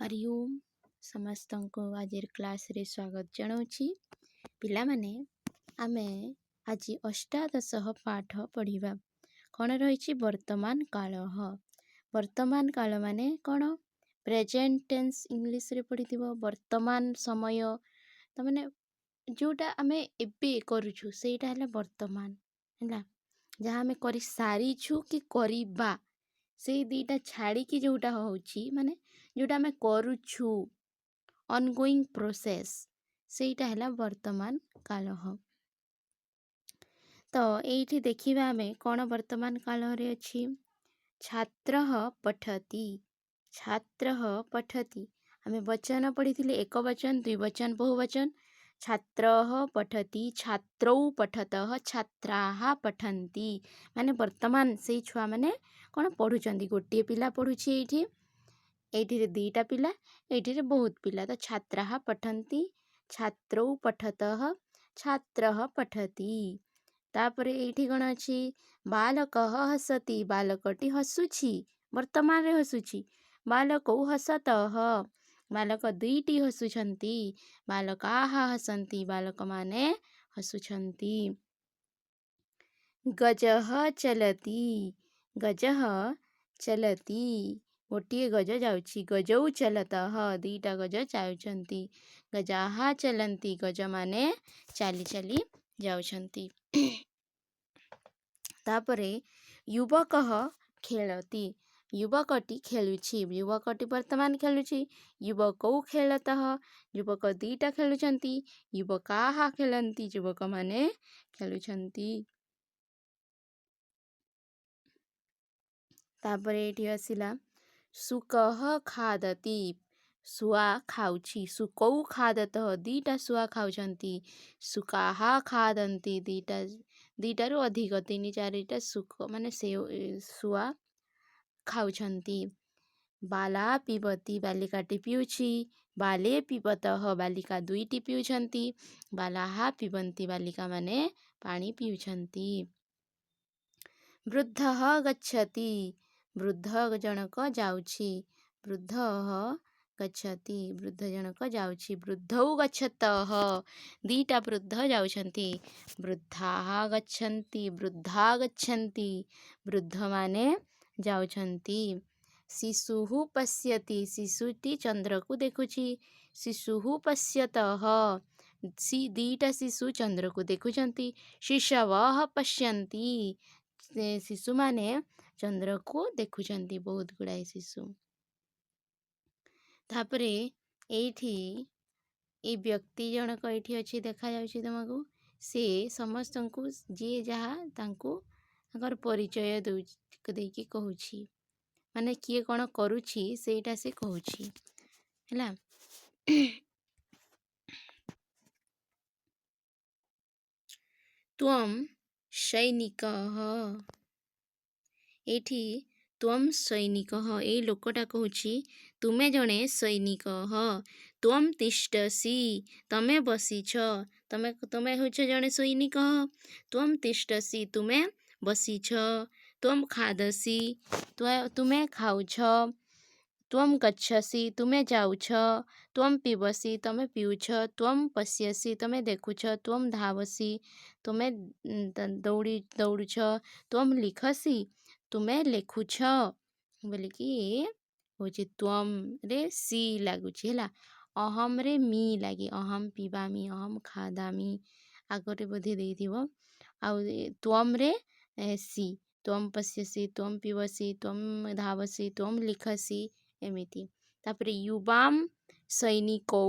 हरि ओम समस्त को आज क्लास रे स्वागत जनाऊँगी। पिलामाने आमे आज अष्टादश पाठ पढ़िबा। कौन रही वर्तमान काल। वर्तमान काल माने कौन प्रेजेंट टेंस इंग्लिश रे पढ़ी वर्तमान समय तो माने जोटा आमे एबे करूछु सेटा हला वर्तमान हला जहाँ आमे करी सारीछु कि करिबा से दीटा छाड़ी की जोटा होची माने जोटा आमे करूछु ऑनगोइंग प्रोसेस सेटा हला वर्तमान काल। तो एठी देखिबा आमे कौन वर्तमान काल रे अछि। छात्रः पठति। छात्रः पठति आमे वचन पढ़िथिले एक वचन द्वि वचन बहुवचन। छात्रः पठति छात्रौ पठतः छात्राः पठन्ति माने वर्तमान से छुआ माने कौन पढ़ुचंदी। गोटे पिला पढ़ुछि एठी एठी रे दीटा पिला एठी रे बहुत पिला। तो छात्राः पठन्ति छात्रौ पठतः छात्रः पठति। तापरे एठी कौन अछि बालकः हसति बालकटी हसुछि वर्तमान रे हसुछि। बालकौ हसतः बालक दुईटी हसुछन्ति बालकाः हसन्ति बालक माने हसुछन्ति। गजः चलति गजः चलति गोटे गज जाउछि गजौ चलतः दीटा गज जाउछन्ति। गजाः चलन्ति गज माने चाली चाली जाउछन्ति। तापरे युवकः खेलति युवकटी खेलुछि युवकटी वर्तमान खेलुछि। युवकौ खेलतः युवक दीटा खेलुछन्ति युवकाः खेलन्ति युवक माने खेलुछन्ति। तापरे एठी आसिला सुकः खादति सुआ खाउछि सुकौ खादतः दीटा सुआ खाउछन्ति सुकाः खादन्ति दीटारु अधिक तीन चारिटा सुक माने से सुआ खाउछन्ति। बाला पिबति बालिकाटी पिउछि बाले पिबतः बालिका दुईटी पिउछन्ति बालाः पिबन्ति बालिका माने पानी पिउछन्ति। वृद्धः गच्छति वृद्ध जनक जाउछि वृद्धः गच्छति वृद्ध जनक जाउछि। वृद्धौ गच्छतः दीटा वृद्ध जाउछन्ति वृद्धाः गच्छन्ति वृद्धा गच्छन्ति वृद्ध माने जाउछन्ति। शिशुः पश्यति शिशुटी चंद्र को देखुछि शिशुः पश्यतः दीटा शिशु चंद्र को देखुछन्ति। शिशवः पश्यन्ति शिशु माने चंद्र को देखुछन्ति बहुत गुड़ाए शिशु। तापरे एठी ए व्यक्ति जनक एठी अछि देखा जाउछि तुमको से समस्त को जी जहा तांको अगर परिचय देकी कहूछि माने किए कौन करुछि सेटा से कहूछि हैला। त्वं सैनिकः एठी त्वं सैनिकः ए लोकटा कहूछि तुमे जणे सैनिकः। त्वं तिष्ठसि तमे बसिछ तमे तमे होछ जणे सैनिकः। त्वं तिष्ठसि तुमे बसिछ। त्वं खादसि तुमे खाउछ। त्वं गच्छसि तुमे जाउछ। त्वं पिबसि तमे पिउछ। त्वं पश्यसि तमे देखुछ। त्वं धावसि तुमे दौड़ुछ। त्वं लिखसि तुमे लेखुछ बोलिकी होछि। त्वं रे सी लागुछि हैला अहम रे मी लागी अहम पिबामी अहम खादामी आगरे बोधे देइथिबो आउ त्वं रे सी त्वं पश्यसि त्वं पिबसि त्वं धावसि त्वं लिखसि एमिति। तापरे युवाम सैनिकौ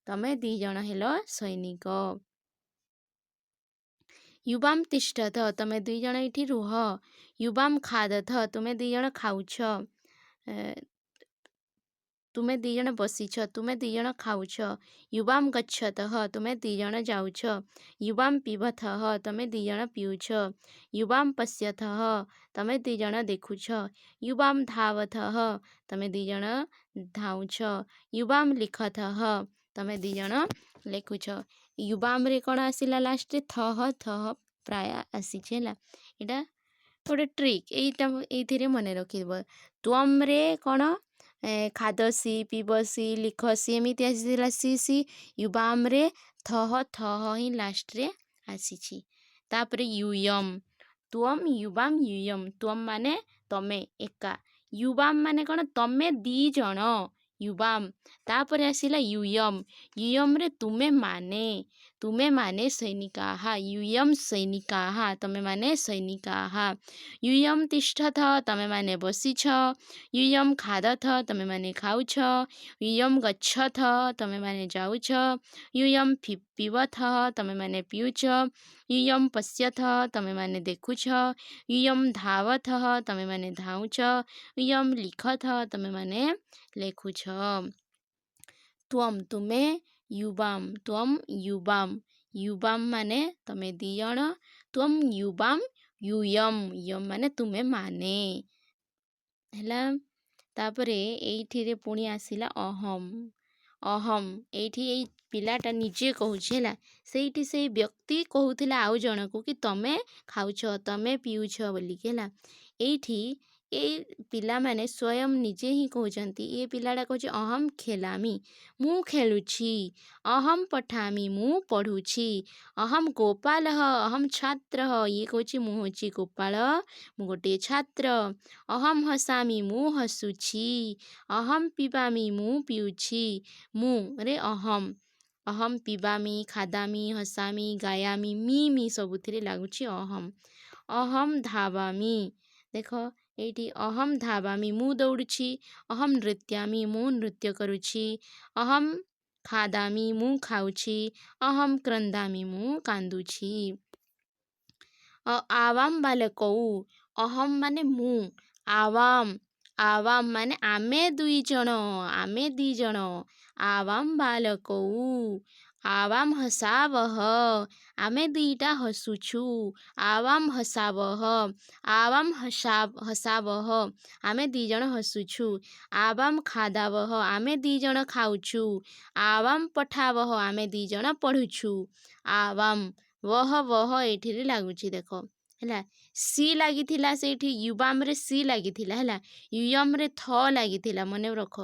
तमे दी जण हेलो सैनिक। युवाम तिष्ठथ तमे दुई जण इठी रुह। युवाम खादथ तुमे दी जण खाउछ तुमे दी जण बसिछ तुमे दी जण खाउछ। युवाम गच्छतः तुमे दी जण जाउछ। युवाम पिबथः तमे दी जण पिउछ। युवाम पश्यथः तमे दी जण देखुछ। युवाम धावथः तमे दी जण धाउछ। युवाम लिखथः तमे दी जण लेखुछ। युवाम रे कौन आसिला लास्ट थह थह प्राय आसीछे ला एटा गोटे ट्रिक एइथिरे मने रखिब। त्वम रे कौन ଖାଦସି ପିବସି ଲିଖସି ଏମିତି ଆସିଥିଲା ସି ସି ୟୁବାମରେ ଥହ ହିଁ ଲାଷ୍ଟରେ ଆସିଛି। ତାପରେ ୟୁୟମ୍ ତୁଅମ୍ ୟୁବାମ୍ ୟୁୟମ୍ ତୁଅମ୍ ମାନେ ତମେ ଏକା, ୟୁବାମ୍ ମାନେ କ'ଣ ତମେ ଦି ଜଣ ୟୁବାମ୍। ତାପରେ ଆସିଲା ୟୁୟମ୍ରେ ତୁମେ ମାନେ ସୈନିକାହା ୟୁୟମ୍ ସୈନିକାହା ତମେ ମାନେ ସୈନିକାହା। ୟୁୟମ୍ ତିଷ୍ଠଥ ତମେ ମାନେ ବସିଛ, ୟୁୟମ୍ ଖାଦଥ ତମେ ମାନେ ଖାଉଛ, ୟୁୟମ୍ ଗଚ୍ଛଥ ତମେ ମାନେ ଯାଉଛ, ୟୁୟମ୍ ପିବଥ ତମେ ମାନେ ପିଉଛ, ୟୁୟମ୍ ପଶ୍ୟଥ ତମେ ମାନେ ଦେଖୁଛ, ୟୁୟମ୍ ଧାବଥ ତମେ ମାନେ ଧାଉଛ, ୟୁୟମ୍ ଲିଖଥ ତମେ ମାନେ ଲେଖୁଛ। ତୁମେ ୟୁବାମ୍ ୟୁବାମ୍ ମାନେ ତମେ ଦି ଜଣ, ତୁମ୍ ୟୁବାମ୍ ୟୁୟମ୍ ମାନେ ତୁମେ ମାନେ ହେଲା। ତାପରେ ଏଇଠିରେ ପୁଣି ଆସିଲା ଅହମ୍ ଏଇଠି ଏଇ ପିଲାଟା ନିଜେ କହୁଛି ହେଲା, ସେଇଠି ସେଇ ବ୍ୟକ୍ତି କହୁଥିଲା ଆଉ ଜଣକୁ କି ତମେ ଖାଉଛ ତମେ ପିଉଛ ବୋଲିକି ହେଲା। ଏଇଠି ଏଇ ପିଲାମାନେ ସ୍ୱୟଂ ନିଜେ ହିଁ କହୁଛନ୍ତି। ଏ ପିଲାଟା କହୁଛି ଅହମ୍ ଖେଲାମି ମୁଁ ଖେଳୁଛି, ଅହମ୍ ପଠାମି ମୁଁ ପଢ଼ୁଛି, ଅହମ୍ ଗୋପାଲଃ ଅହମ୍ ଛାତ୍ରଃ ଇଏ କହୁଛି ମୁଁ ହେଉଛି ଗୋପାଳ ମୁଁ ଗୋଟିଏ ଛାତ୍ର, ଅହମ୍ ହସାମି ମୁଁ ହସୁଛି, ଅହମ୍ ପିବାମି ମୁଁ ପିଉଛି, ମୁଁରେ ଅହମ୍ ପିବାମି ଖାଦାମି ହସାମି ଗାୟାମି ମି ସବୁଥିରେ ଲାଗୁଛି ଅହମ୍ ଧାବାମି। ଦେଖ ଏଇଠି ଅହମ୍ ଧାବାମି ମୁଁ ଦୌଡ଼ୁଛି, ଅହମ୍ ନୃତ୍ୟାମି ମୁଁ ନୃତ୍ୟ କରୁଛି, ଅହମ୍ ଖାଦାମି ମୁଁ ଖାଉଛି, ଅହମ୍ କ୍ରନ୍ଦାମି ମୁଁ କାନ୍ଦୁଛି। ଆୱାମ୍ ବାଲକଉ ଅହମ୍ ମାନେ ମୁଁ, ଆୱାମ୍ ମାନେ ଆମେ ଦୁଇ ଜଣ, ଆୱାମ୍ ବାଲକଉ ଆୱାମ୍ ହସାବହ ଆମେ ଦୁଇଟା ହସୁଛୁ, ଆୱାମ୍ ହସାବହ ଆମେ ଦି ଜଣ ହସୁଛୁ, ଆୱାମ୍ ଖାଦାବହ ଆମେ ଦି ଜଣ ଖାଉଛୁ, ଆୱାମ୍ ପଠାବହ ଆମେ ଦି ଜଣ ପଢ଼ୁଛୁ, ଆୱାମ୍ ବହ ଏଇଠିରେ ଲାଗୁଛି ଦେଖ ହେଲା। ସି ଲାଗିଥିଲା ସେଇଠି ୟୁବାମ୍ରେ ସି ଲାଗିଥିଲା ହେଲା, ୟୁୟମ୍ରେ ଥ ଲାଗିଥିଲା ମନେ ରଖ,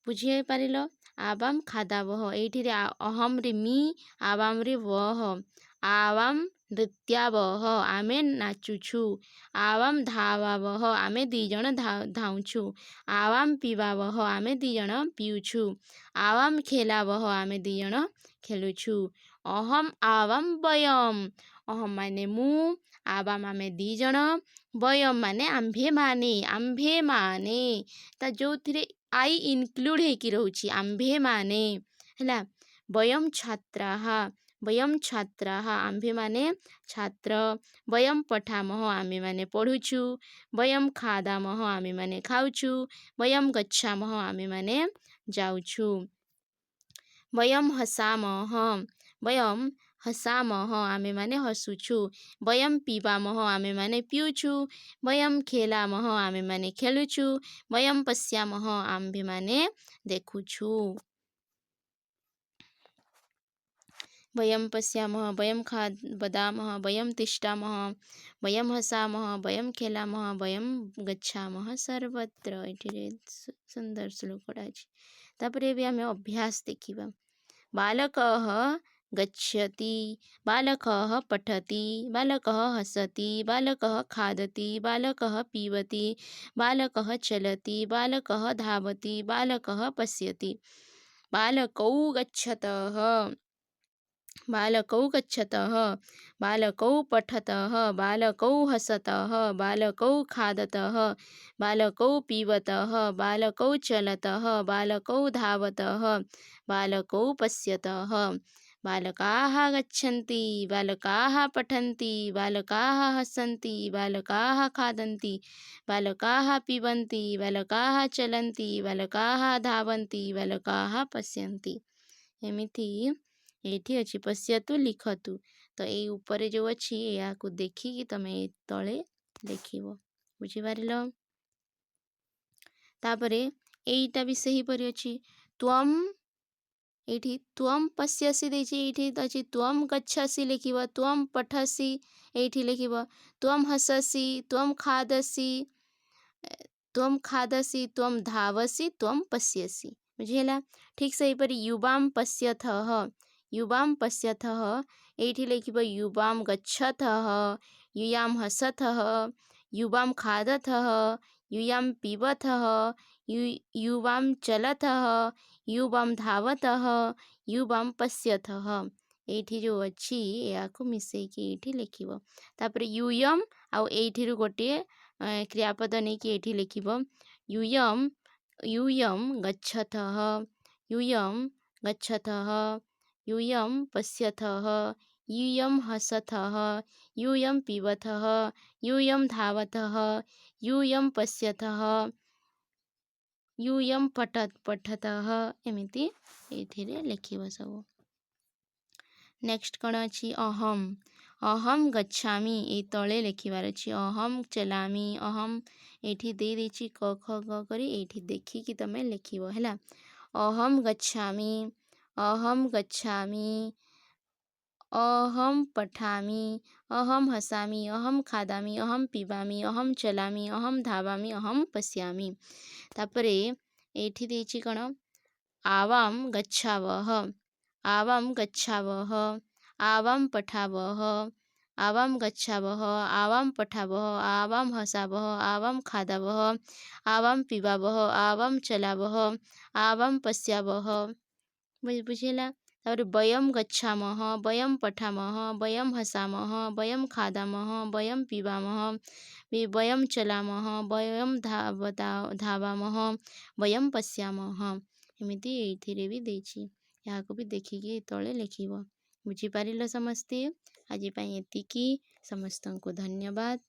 ବୁଝିପାରିଲ। ଆୱାମ୍ ଖାଦାବହ ଏଇଠିରେ ଅହମ୍ରେ ମି, ଆୱାମ୍ରେ ବହ, ଆୱାମ୍ ନୃତ୍ୟାବହ ଆମେ ନାଚୁଛୁ, ଆୱାମ୍ ଧାବାବହ ଆମେ ଦି ଜଣ ଧାଉଁଛୁ, ଆୱାମ୍ ପିବାବହ ଆମେ ଦି ଜଣ ପିଉଛୁ, ଆୱାମ୍ ଖେଲାବହ ଆମେ ଦି ଜଣ ଖେଳୁଛୁ, ଅହମ୍ ଆୱାମ୍ ବୟମ୍ ଅହମ୍ ମାନେ ମୁଁ, ଆୱାମ୍ ଆମେ ଦି ଜଣ, ବୟମ୍ ମାନେ ଆମ୍ଭେମାନେ ତା ଯେଉଁଥିରେ ଆଇ ଇନକ୍ଲୁଡ଼ ହେଇକି ରହୁଛି ଆମ୍ଭେମାନେ ହେଲା। ବୟମ୍ ଛାତ୍ରାଃ ଆମ୍ଭେମାନେ ଛାତ୍ର, ବୟମ୍ ପଠାମଃ ଆମେମାନେ ପଢ଼ୁଛୁ, ବୟମ୍ ଖାଦାମଃ ଆମେମାନେ ଖାଉଛୁ, ବୟମ୍ ଗଚ୍ଛାମଃ ଆମେମାନେ ଯାଉଛୁ, ବୟମ୍ ହସାମଃ ଆମେମାନେ ହସୁଛୁ, ବୟମ୍ ପିବାମଃ ଆମେମାନେ ପିଉଛୁ, ବୟମ୍ ଖେଲାମଃ ଆମେମାନେ ଖେଳୁଛୁ, ବୟମ୍ ପଶ୍ୟାମଃ ଆମ୍ଭେମାନେ ଦେଖୁଛୁ, ବୟମ୍ ପଶ୍ୟାମଃ ବୟମ୍ ବଦାମଃ ବୟମ୍ ତିଷ୍ଠାମଃ ବୟମ୍ ହସାମଃ ବୟମ୍ ଖେଲାମଃ ବୟମ୍ ଗଚ୍ଛାମଃ ସର୍ବତ୍ର। ଏଠିରେ ସୁନ୍ଦର ଶ୍ଲୋକଟା ଅଛି। ତାପରେ ଏବେ ଆମେ ଅଭ୍ୟାସ ଦେଖିବା। ବାଲକः ଗଚ୍ଛତି, ବାଲକः ପଠତି, ବାଲକः ହସତି, ବାଲକः ଖାଦତି, ବାଲକः ପିବତି, ବାଲକः ଚଲତି, ବାଲକः ଧାବତି, ବାଲକः ପଶ୍ୟति, ବାଲକौ ଗଚ୍ଛतः, बालकौ गच्छतः, बालकौ पठतः, बालकौ हसतः, बालकौ खादतः, बालकौ पिबतः, बालकौ चलतः, बालकौ धावतः, बालकौ पश्यतः, बालकाः गच्छन्ति, बालकाः पठन्ति, बालकाः हसन्ति, बालकाः खादन्ति, बालकाः पिबन्ति, बालकाः चलन्ति, बालकाः धावन्ति, बालकाः पश्यन्ति। ଏମିତି ଏଇଠି ଅଛି ପଶ୍ୟତୁ ଲିଖତୁ। ତ ଏଇ ଉପରେ ଯେଉଁ ଅଛି ଏହାକୁ ଦେଖିକି ତମେ ତଳେ ଲେଖିବ, ବୁଝିପାରିଲ। ତାପରେ ଏଇଟା ବି ସେହିପରି ଅଛି। ତ୍ୱମ୍ ଏଇଠି ତ୍ୱମ୍ ପଶ୍ୟସି ଦେଇଛି, ଏଇଠି ଅଛି ତ୍ୱମ୍ ଗଚ୍ଛସି ଲେଖିବ, ତ୍ୱମ୍ ପଠସି ଏଇଠି ଲେଖିବ, ତ୍ୱମ୍ ହସସି, ତ୍ୱମ୍ ଖାଦସି, त्वं खादसि त्वं धावसि त्वं पश्यसि बुझिहेला ठीक सेहीपरि युवां पश्यथः युवां पश्यथः एठी लिखिब युवां गच्छथः यूयां हसथः युवां खादथः यूयां पिबथः युवां चलथः युवां धावतः युवां पश्यथः एठी जो अच्छी याकु मिसेकी एठी लिखिब तापर यूयम आउ एठिरु गोटे क्रियापद नहीं कि एठी लिखिब यूयम यूयम गच्छथः यूयम गच्छथः यूयम पश्यथः यूयम हसथः यूयम पिबथः यूयम धावतः यूयम पश्यथः यूयम पठतः एमिति एथिरे लिखिब सब नेक्स्ट कौन अच्छी अहम अहम गच्छामि ए तले लिखिबार अच्छी अहम चलामी अहम एठी दे देछि क ख ग करी एठी देखिकी तमे लिखिब हैला अहम गच्छामि अहम गच्छामि अहम पठामि अहम हसामि अहम खादामि अहम पिबामि अहम चलामि अहम धावामि अहम पश्यामि तापरे एठी देछि कण आवाम गच्छावः आवाम गच्छावः आवाम पठावः आवाम गच्छावः आवाम पठावः आवाम हसावः आवाम खादावः आवाम पिबावः आवाम चलावः आवाम पश्यावः बुझिला तापर वयम गच्छामः वयम पठामः वयम हसामः वयम खादामः वयम पिबामः वयम चलामः वयम धावामः वयम पश्यामः एमिति एथिरे भी देछि याको भी देखिकी तले लिखिब बुझिपारिल समस्ते आज एतिकी समस्तंको धन्यवाद।